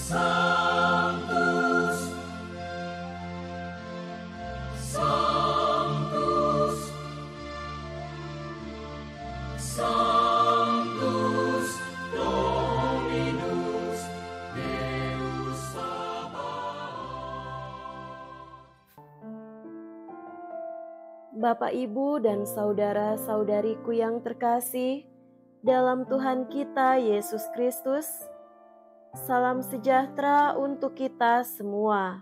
Sanctus, Sanctus, Sanctus Dominus Deus Sabaoth. Bapak, Ibu, dan saudara-saudariku yang terkasih, dalam Tuhan kita Yesus Kristus, salam sejahtera untuk kita semua.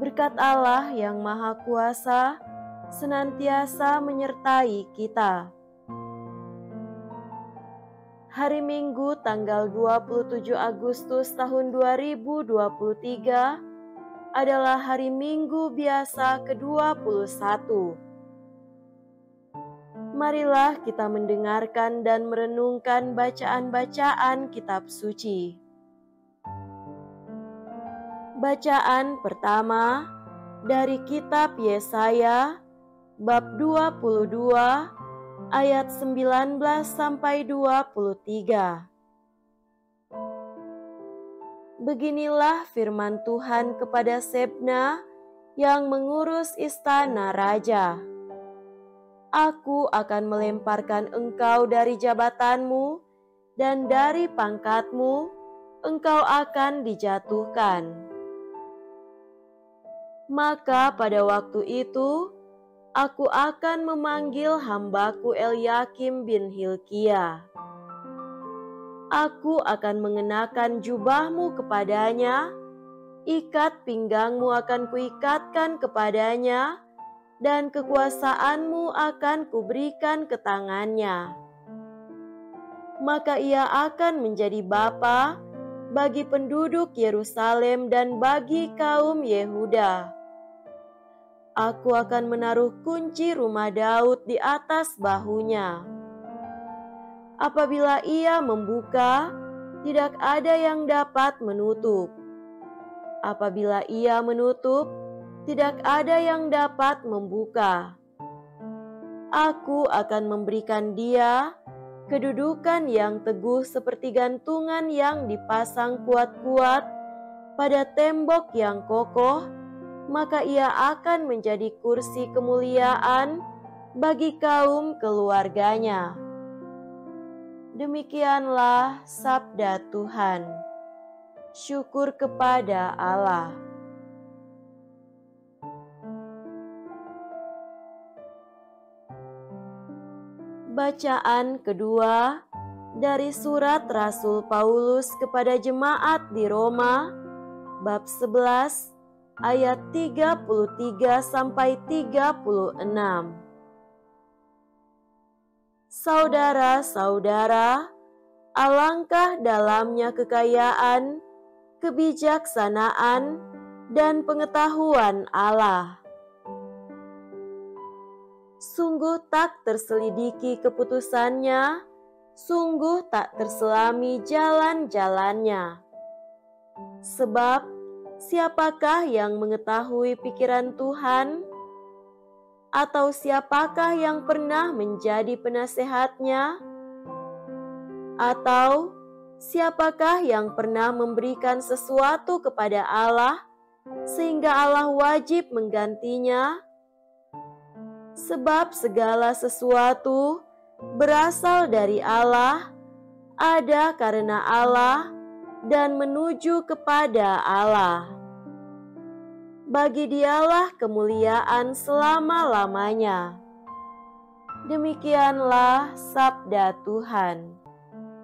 Berkat Allah yang Maha Kuasa senantiasa menyertai kita. Hari Minggu tanggal 27 Agustus tahun 2023 adalah hari Minggu biasa ke-21. Marilah kita mendengarkan dan merenungkan bacaan-bacaan kitab suci. Bacaan pertama dari kitab Yesaya bab 22 ayat 19 sampai 23. Beginilah firman Tuhan kepada Sebna yang mengurus istana raja. Aku akan melemparkan engkau dari jabatanmu, dan dari pangkatmu engkau akan dijatuhkan. Maka pada waktu itu, aku akan memanggil hambaku Elyakim bin Hilkia. Aku akan mengenakan jubahmu kepadanya, ikat pinggangmu akan kuikatkan kepadanya, dan kekuasaanmu akan kuberikan ke tangannya. Maka ia akan menjadi bapa bagi penduduk Yerusalem dan bagi kaum Yehuda. Aku akan menaruh kunci rumah Daud di atas bahunya. Apabila ia membuka, tidak ada yang dapat menutup. Apabila ia menutup, tidak ada yang dapat membuka. Aku akan memberikan dia kedudukan yang teguh seperti gantungan yang dipasang kuat-kuat pada tembok yang kokoh, maka ia akan menjadi kursi kemuliaan bagi kaum keluarganya. Demikianlah sabda Tuhan. Syukur kepada Allah. Bacaan kedua dari surat Rasul Paulus kepada jemaat di Roma, bab 11 ayat 33 sampai 36. Saudara-saudara, alangkah dalamnya kekayaan, kebijaksanaan, dan pengetahuan Allah. Sungguh tak terselidiki keputusannya, sungguh tak terselami jalan-jalannya. Sebab, siapakah yang mengetahui pikiran Tuhan? Atau siapakah yang pernah menjadi penasehatnya? Atau siapakah yang pernah memberikan sesuatu kepada Allah, sehingga Allah wajib menggantinya? Sebab segala sesuatu berasal dari Allah, ada karena Allah, dan menuju kepada Allah. Bagi Dialah kemuliaan selama-lamanya. Demikianlah sabda Tuhan.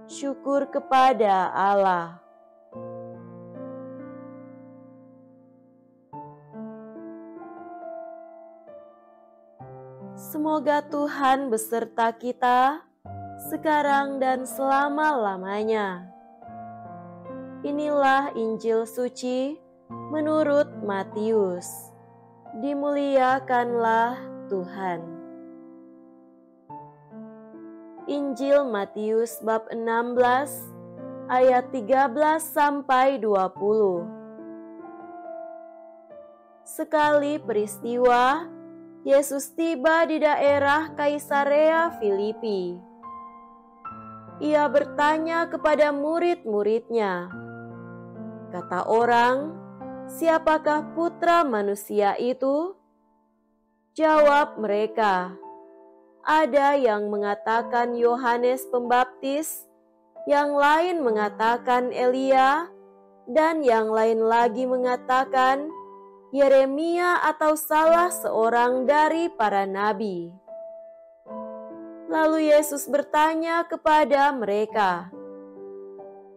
Syukur kepada Allah. Semoga Tuhan beserta kita sekarang dan selama-lamanya. Inilah Injil suci menurut Matius. Dimuliakanlah Tuhan. Injil Matius bab 16 ayat 13 sampai 20. Sekali peristiwa, Yesus tiba di daerah Kaisarea Filipi. Ia bertanya kepada murid-muridnya, Kata orang, "Siapakah putra manusia itu?" Jawab mereka, "Ada yang mengatakan Yohanes Pembaptis, yang lain mengatakan Elia, dan yang lain lagi mengatakan Yeremia atau salah seorang dari para nabi." Lalu Yesus bertanya kepada mereka,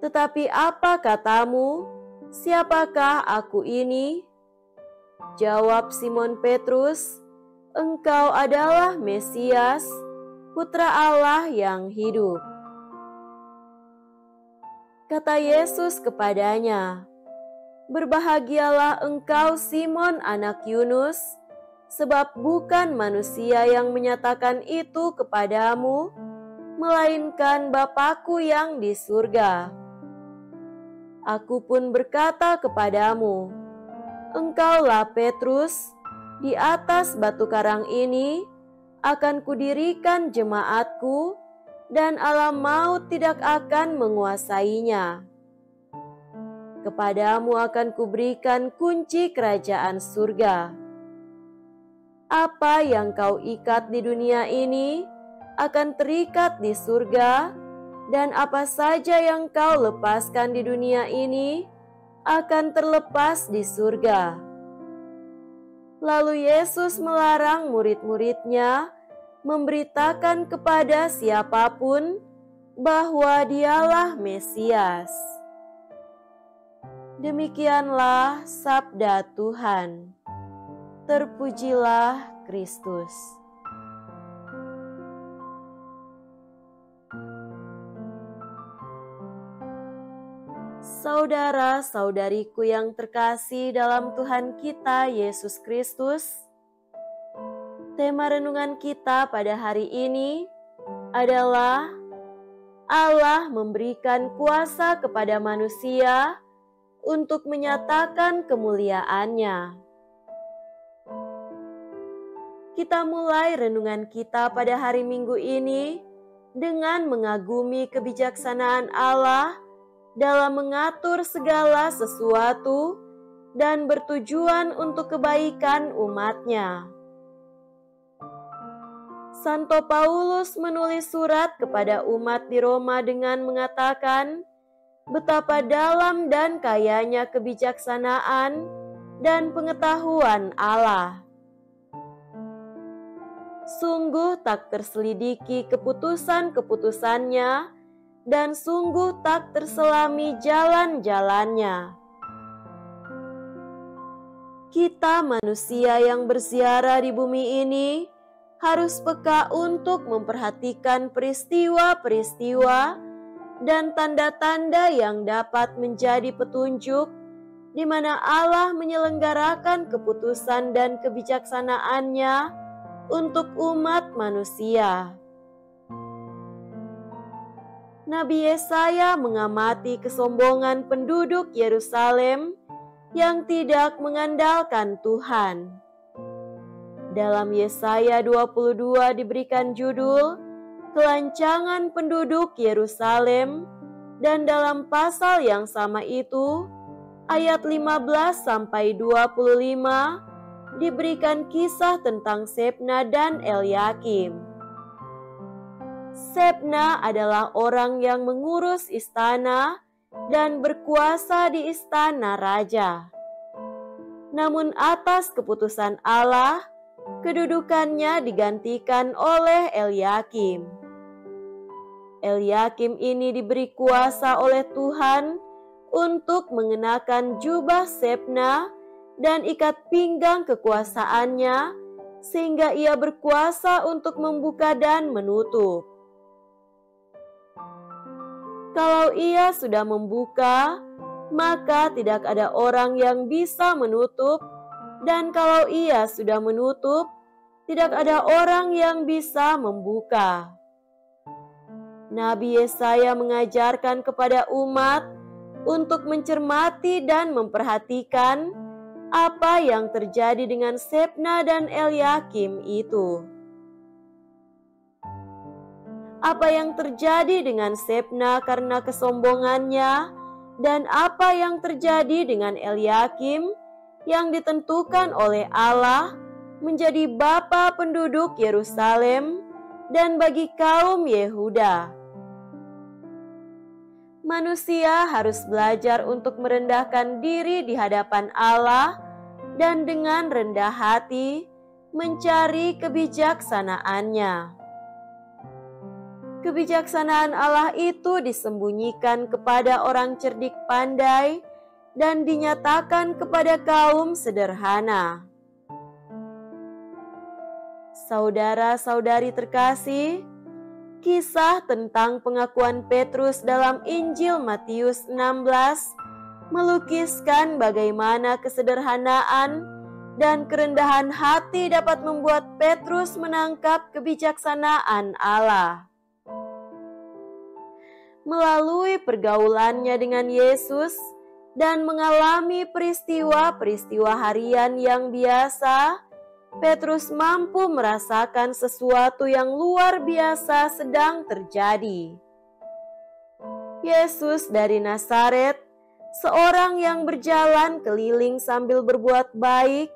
"Tetapi apa katamu? Siapakah aku ini?" Jawab Simon Petrus, "Engkau adalah Mesias, Putra Allah yang hidup." Kata Yesus kepadanya, "Berbahagialah engkau Simon anak Yunus, sebab bukan manusia yang menyatakan itu kepadamu, melainkan Bapa-Ku yang di surga. Aku pun berkata kepadamu, engkaulah Petrus, di atas batu karang ini akan kudirikan jemaatku, dan alam maut tidak akan menguasainya. Kepadamu akan kuberikan kunci kerajaan surga. Apa yang kau ikat di dunia ini akan terikat di surga, dan apa saja yang kau lepaskan di dunia ini akan terlepas di surga." Lalu Yesus melarang murid-muridnya memberitakan kepada siapapun bahwa Dialah Mesias. Demikianlah sabda Tuhan. Terpujilah Kristus. Saudara-saudariku yang terkasih dalam Tuhan kita Yesus Kristus, tema renungan kita pada hari ini adalah Allah memberikan kuasa kepada manusia untuk menyatakan kemuliaan-Nya. Kita mulai renungan kita pada hari Minggu ini dengan mengagumi kebijaksanaan Allah dalam mengatur segala sesuatu dan bertujuan untuk kebaikan umat-Nya. Santo Paulus menulis surat kepada umat di Roma dengan mengatakan betapa dalam dan kayanya kebijaksanaan dan pengetahuan Allah. Sungguh tak terselidiki keputusan-keputusannya, dan sungguh tak terselami jalan-jalannya. Kita manusia yang berziarah di bumi ini harus peka untuk memperhatikan peristiwa-peristiwa dan tanda-tanda yang dapat menjadi petunjuk di mana Allah menyelenggarakan keputusan dan kebijaksanaannya untuk umat manusia. Nabi Yesaya mengamati kesombongan penduduk Yerusalem yang tidak mengandalkan Tuhan. Dalam Yesaya 22 diberikan judul Kelancangan Penduduk Yerusalem, dan dalam pasal yang sama itu, ayat 15-25 diberikan kisah tentang Sebna dan Elyakim. Sebna adalah orang yang mengurus istana dan berkuasa di istana raja. Namun atas keputusan Allah, kedudukannya digantikan oleh Elyakim. Elyakim ini diberi kuasa oleh Tuhan untuk mengenakan jubah Sebna dan ikat pinggang kekuasaannya, sehingga ia berkuasa untuk membuka dan menutup. Kalau ia sudah membuka, maka tidak ada orang yang bisa menutup, dan kalau ia sudah menutup, tidak ada orang yang bisa membuka. Nabi Yesaya mengajarkan kepada umat untuk mencermati dan memperhatikan apa yang terjadi dengan Sebna dan Elyakim itu. Apa yang terjadi dengan Sebna karena kesombongannya Dan apa yang terjadi dengan Eliakim yang ditentukan oleh Allah menjadi bapa penduduk Yerusalem dan bagi kaum Yehuda. Manusia harus belajar untuk merendahkan diri di hadapan Allah dan dengan rendah hati mencari kebijaksanaannya. Kebijaksanaan Allah itu disembunyikan kepada orang cerdik pandai dan dinyatakan kepada kaum sederhana. Saudara-saudari terkasih, kisah tentang pengakuan Petrus dalam Injil Matius 16 melukiskan bagaimana kesederhanaan dan kerendahan hati dapat membuat Petrus menangkap kebijaksanaan Allah. Melalui pergaulannya dengan Yesus dan mengalami peristiwa-peristiwa harian yang biasa, Petrus mampu merasakan sesuatu yang luar biasa sedang terjadi. Yesus dari Nazaret, seorang yang berjalan keliling sambil berbuat baik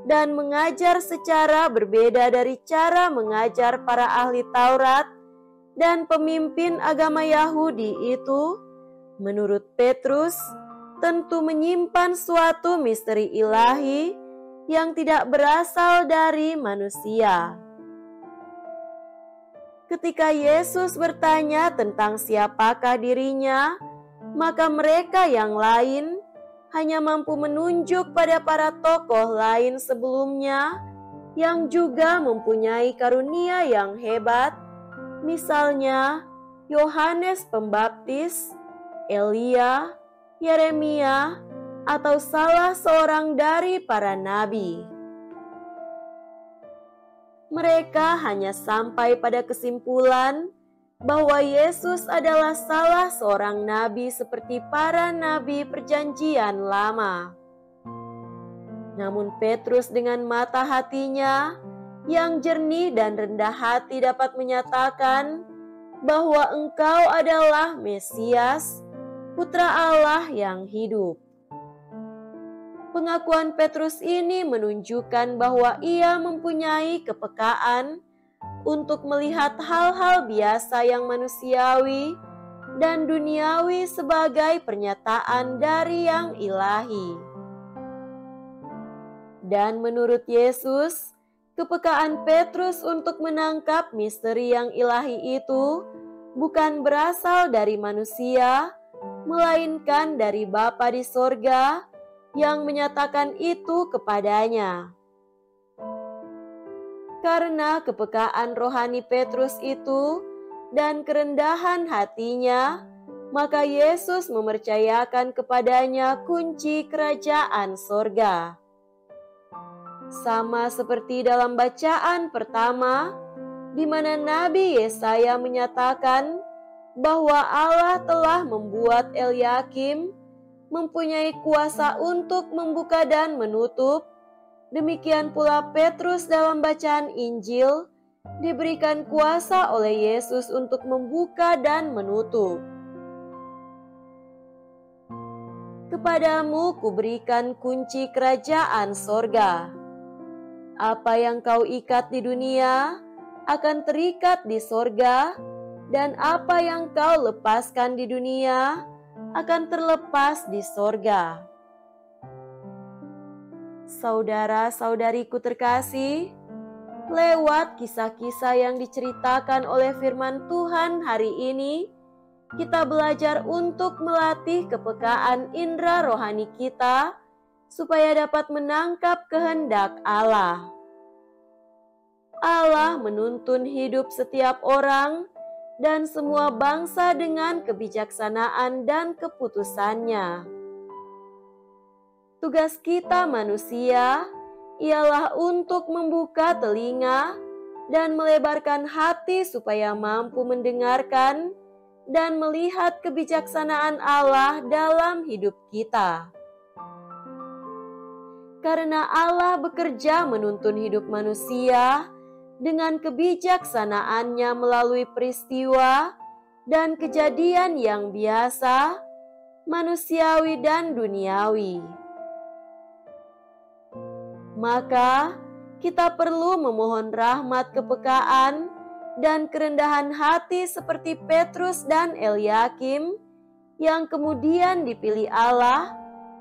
dan mengajar secara berbeda dari cara mengajar para ahli Taurat dan pemimpin agama Yahudi itu, menurut Petrus, tentu menyimpan suatu misteri ilahi yang tidak berasal dari manusia. Ketika Yesus bertanya tentang siapakah dirinya, maka mereka yang lain hanya mampu menunjuk pada para tokoh lain sebelumnya yang juga mempunyai karunia yang hebat, misalnya Yohanes Pembaptis, Elia, Yeremia, atau salah seorang dari para nabi. Mereka hanya sampai pada kesimpulan bahwa Yesus adalah salah seorang nabi seperti para nabi Perjanjian Lama. Namun Petrus dengan mata hatinya yang jernih dan rendah hati dapat menyatakan bahwa engkau adalah Mesias, Putra Allah yang hidup. Pengakuan Petrus ini menunjukkan bahwa ia mempunyai kepekaan untuk melihat hal-hal biasa yang manusiawi dan duniawi sebagai pernyataan dari yang ilahi. Dan menurut Yesus, kepekaan Petrus untuk menangkap misteri yang ilahi itu bukan berasal dari manusia, melainkan dari Bapa di sorga yang menyatakan itu kepadanya. Karena kepekaan rohani Petrus itu dan kerendahan hatinya, maka Yesus mempercayakan kepadanya kunci kerajaan sorga. Sama seperti dalam bacaan pertama, di mana Nabi Yesaya menyatakan bahwa Allah telah membuat Eliakim mempunyai kuasa untuk membuka dan menutup, demikian pula Petrus dalam bacaan Injil diberikan kuasa oleh Yesus untuk membuka dan menutup. Kepadamu kuberikan kunci kerajaan sorga. Apa yang kau ikat di dunia akan terikat di sorga, dan apa yang kau lepaskan di dunia akan terlepas di sorga. Saudara-saudariku terkasih, lewat kisah-kisah yang diceritakan oleh firman Tuhan hari ini, kita belajar untuk melatih kepekaan indera rohani kita supaya dapat menangkap kehendak Allah. Allah menuntun hidup setiap orang dan semua bangsa dengan kebijaksanaan dan keputusannya. Tugas kita manusia ialah untuk membuka telinga dan melebarkan hati supaya mampu mendengarkan dan melihat kebijaksanaan Allah dalam hidup kita. Karena Allah bekerja menuntun hidup manusia dengan kebijaksanaannya melalui peristiwa dan kejadian yang biasa, manusiawi dan duniawi. Maka, kita perlu memohon rahmat kepekaan dan kerendahan hati seperti Petrus dan Eliakim yang kemudian dipilih Allah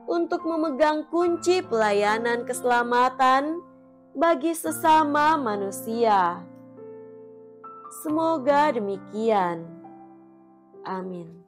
untuk memegang kunci pelayanan keselamatan bagi sesama manusia. Semoga demikian. Amin.